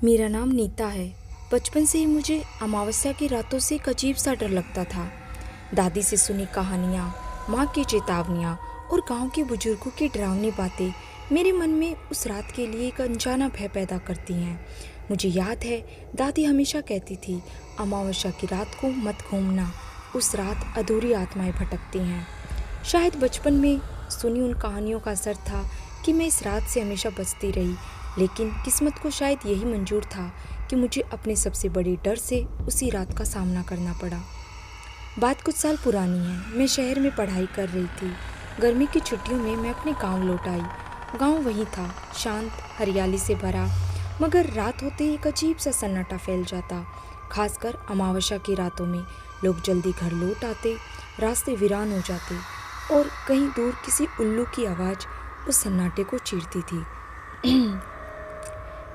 मेरा नाम नीता है। बचपन से ही मुझे अमावस्या की रातों से एक अजीब सा डर लगता था। दादी से सुनी कहानियाँ, माँ की चेतावनियाँ और गांव के बुजुर्गों की डरावनी बातें मेरे मन में उस रात के लिए एक अनजाना भय पैदा करती हैं। मुझे याद है, दादी हमेशा कहती थी, अमावस्या की रात को मत घूमना, उस रात अधूरी आत्माएं भटकती हैं। शायद बचपन में सुनी उन कहानियों का असर था कि मैं इस रात से हमेशा बचती रही, लेकिन किस्मत को शायद यही मंजूर था कि मुझे अपने सबसे बड़े डर से उसी रात का सामना करना पड़ा। बात कुछ साल पुरानी है। मैं शहर में पढ़ाई कर रही थी। गर्मी की छुट्टियों में मैं अपने गांव लौट आई। गांव वही था, शांत, हरियाली से भरा, मगर रात होते ही एक अजीब सा सन्नाटा फैल जाता। खासकर अमावस्या की रातों में लोग जल्दी घर लौट आते, रास्ते वीरान हो जाते और कहीं दूर किसी उल्लू की आवाज़ उस सन्नाटे को चीरती थी।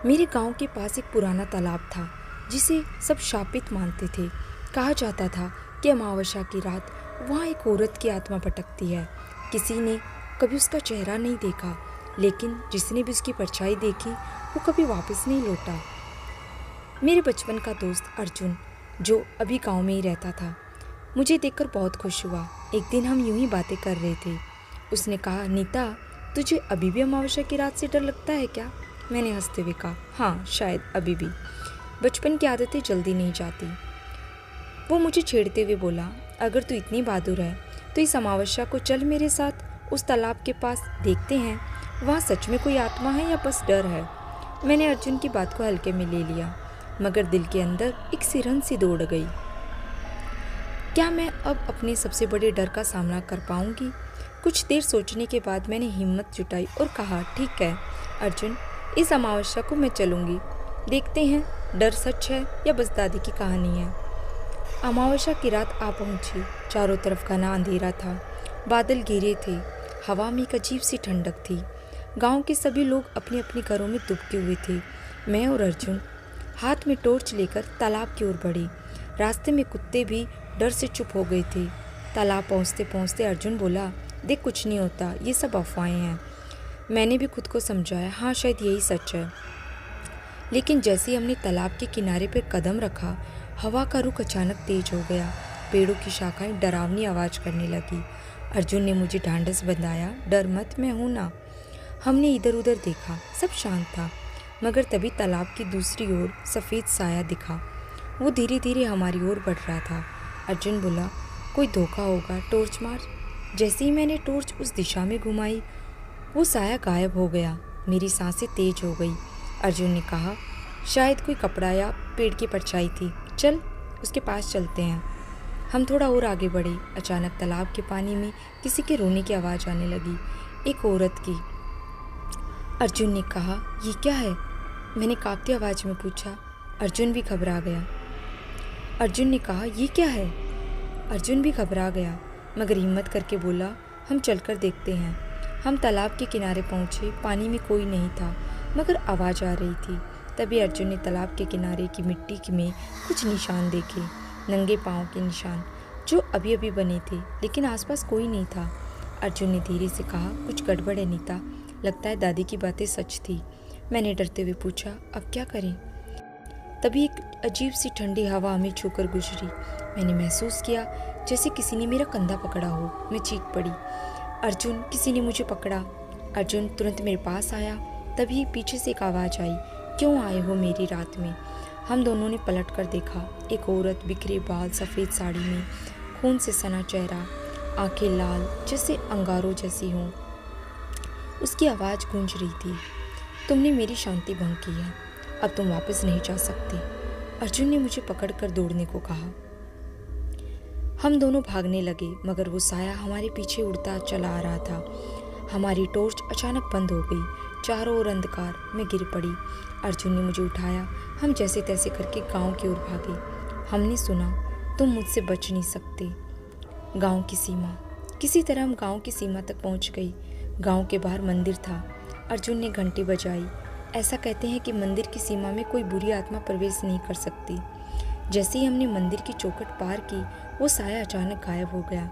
मेरे गांव के पास एक पुराना तालाब था जिसे सब शापित मानते थे। कहा जाता था कि अमावस्या की रात वहाँ एक औरत की आत्मा भटकती है। किसी ने कभी उसका चेहरा नहीं देखा, लेकिन जिसने भी उसकी परछाई देखी वो कभी वापस नहीं लौटा। मेरे बचपन का दोस्त अर्जुन, जो अभी गांव में ही रहता था, मुझे देखकर बहुत खुश हुआ। एक दिन हम यूं ही बातें कर रहे थे। उसने कहा, नीता, तुझे अभी भी अमावस्या की रात से डर लगता है क्या? मैंने हंसते हुए कहा, हाँ, शायद अभी भी। बचपन की आदतें जल्दी नहीं जाती। वो मुझे छेड़ते हुए बोला, अगर तू इतनी बहादुर है तो इस अमावस्या को चल मेरे साथ उस तालाब के पास, देखते हैं वहाँ सच में कोई आत्मा है या बस डर है। मैंने अर्जुन की बात को हल्के में ले लिया, मगर दिल के अंदर एक सिरहन सी दौड़ गई। क्या मैं अब अपने सबसे बड़े डर का सामना कर पाऊंगी? कुछ देर सोचने के बाद मैंने हिम्मत जुटाई और कहा, ठीक है अर्जुन, इस अमावस्या को मैं चलूंगी। देखते हैं डर सच है या बस दादी की कहानी है। अमावस्या की रात आ पहुंची। चारों तरफ घना अंधेरा था, बादल घिरे थे, हवा में एक अजीब सी ठंडक थी। गांव के सभी लोग अपने अपने घरों में दुबके हुए थे। मैं और अर्जुन हाथ में टॉर्च लेकर तालाब की ओर बढ़े। रास्ते में कुत्ते भी डर से चुप हो गए थे। तालाब पहुंचते पहुंचते अर्जुन बोला, देख, कुछ नहीं होता, ये सब अफवाहें हैं। मैंने भी खुद को समझाया, हाँ, शायद यही सच है। लेकिन जैसे ही हमने तालाब के किनारे पर कदम रखा, हवा का रुख अचानक तेज हो गया। पेड़ों की शाखाएं डरावनी आवाज़ करने लगी। अर्जुन ने मुझे ढांढस बंधाया, डर मत, मैं हूं ना। हमने इधर उधर देखा, सब शांत था, मगर तभी तालाब की दूसरी ओर सफ़ेद साया दिखा। वो धीरे धीरे हमारी ओर बढ़ रहा था। अर्जुन बोला, कोई धोखा होगा, टॉर्च मार। जैसे ही मैंने टॉर्च उस दिशा में घुमाई, वो साया गायब हो गया। मेरी सांसें तेज हो गई। अर्जुन ने कहा, शायद कोई कपड़ा या पेड़ की परछाई थी, चल उसके पास चलते हैं। हम थोड़ा और आगे बढ़े। अचानक तालाब के पानी में किसी के रोने की आवाज़ आने लगी, एक औरत की। अर्जुन ने कहा, ये क्या है? मैंने कांपती आवाज़ में पूछा। अर्जुन भी घबरा गया। अर्जुन ने कहा, ये क्या है? अर्जुन भी घबरा गया, मगर हिम्मत करके बोला, हम चलकर देखते हैं। हम तालाब के किनारे पहुँचे। पानी में कोई नहीं था, मगर आवाज़ आ रही थी। तभी अर्जुन ने तालाब के किनारे की मिट्टी में कुछ निशान देखे, नंगे पाँव के निशान, जो अभी अभी बने थे, लेकिन आसपास कोई नहीं था। अर्जुन ने धीरे से कहा, कुछ गड़बड़ है नीता, लगता है दादी की बातें सच थी। मैंने डरते हुए पूछा, अब क्या करें? तभी एक अजीब सी ठंडी हवा हमें छूकर गुजरी। मैंने महसूस किया जैसे किसी ने मेरा कंधा पकड़ा हो। मैं चीख पड़ी, अर्जुन, किसी ने मुझे पकड़ा। अर्जुन तुरंत मेरे पास आया। तभी पीछे से एक आवाज़ आई, क्यों आए हो मेरी रात में? हम दोनों ने पलट कर देखा। एक औरत, बिखरे बाल, सफ़ेद साड़ी में, खून से सना चेहरा, आंखें लाल जैसे अंगारों जैसी हों। उसकी आवाज़ गूंज रही थी, तुमने मेरी शांति भंग की है, अब तुम वापस नहीं जा सकते। अर्जुन ने मुझे पकड़कर दौड़ने को कहा। हम दोनों भागने लगे, मगर वो साया हमारे पीछे उड़ता चला आ रहा था। हमारी टॉर्च अचानक बंद हो गई। चारों ओर अंधकार। मैं गिर पड़ी। अर्जुन ने मुझे उठाया। हम जैसे तैसे करके गांव की ओर भागे। हमने सुना, तुम मुझसे बच नहीं सकते। गांव की सीमा। किसी तरह हम गांव की सीमा तक पहुंच गई। गांव के बाहर मंदिर था। अर्जुन ने घंटी बजाई। ऐसा कहते हैं कि मंदिर की सीमा में कोई बुरी आत्मा प्रवेश नहीं कर सकती। जैसे ही हमने मंदिर की चौखट पार की, वो साया अचानक गायब हो गया,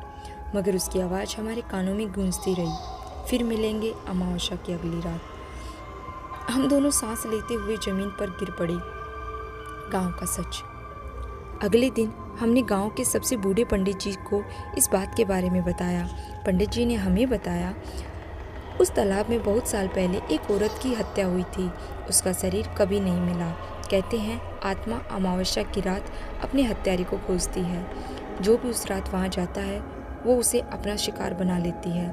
मगर उसकी आवाज़ हमारे कानों में गूंजती रही। फिर मिलेंगे अमावस्या की अगली रात। हम दोनों सांस लेते हुए जमीन पर गिर पड़े। गांव का सच। अगले दिन हमने गांव के सबसे बूढ़े पंडित जी को इस बात के बारे में बताया। पंडित जी ने हमें बताया, उस तालाब में बहुत साल पहले एक औरत की हत्या हुई थी। उसका शरीर कभी नहीं मिला। कहते हैं आत्मा अमावस्या की रात अपने हत्यारे को खोजती है। जो भी उस रात वहाँ जाता है वो उसे अपना शिकार बना लेती है।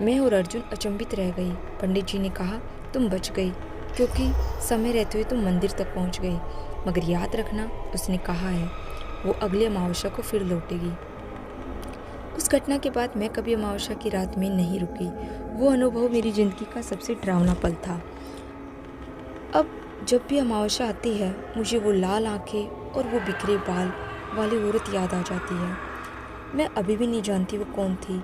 मैं और अर्जुन अचंभित रह गई। पंडित जी ने कहा, तुम बच गई क्योंकि समय रहते हुए तुम मंदिर तक पहुँच गई, मगर याद रखना, उसने कहा है वो अगले अमावस्या को फिर लौटेगी। उस घटना के बाद मैं कभी अमावस्या की रात में नहीं रुकी। वो अनुभव मेरी जिंदगी का सबसे डरावना पल था। अब जब भी अमावस्या आती है मुझे वो लाल आंखें और वो बिखरे बाल वाली औरत याद आ जाती है। मैं अभी भी नहीं जानती वो कौन थी,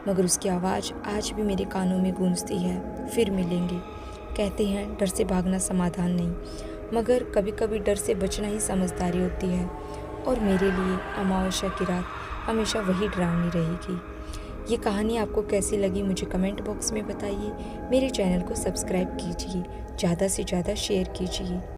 मगर उसकी आवाज़ आज भी मेरे कानों में गूंजती है। फिर मिलेंगे। कहते हैं डर से भागना समाधान नहीं, मगर कभी कभी डर से बचना ही समझदारी होती है। और मेरे लिए अमावस्या की रात हमेशा वही डरावनी रहेगी। ये कहानी आपको कैसी लगी मुझे कमेंट बॉक्स में बताइए। मेरे चैनल को सब्सक्राइब कीजिए, ज़्यादा से ज़्यादा शेयर कीजिए।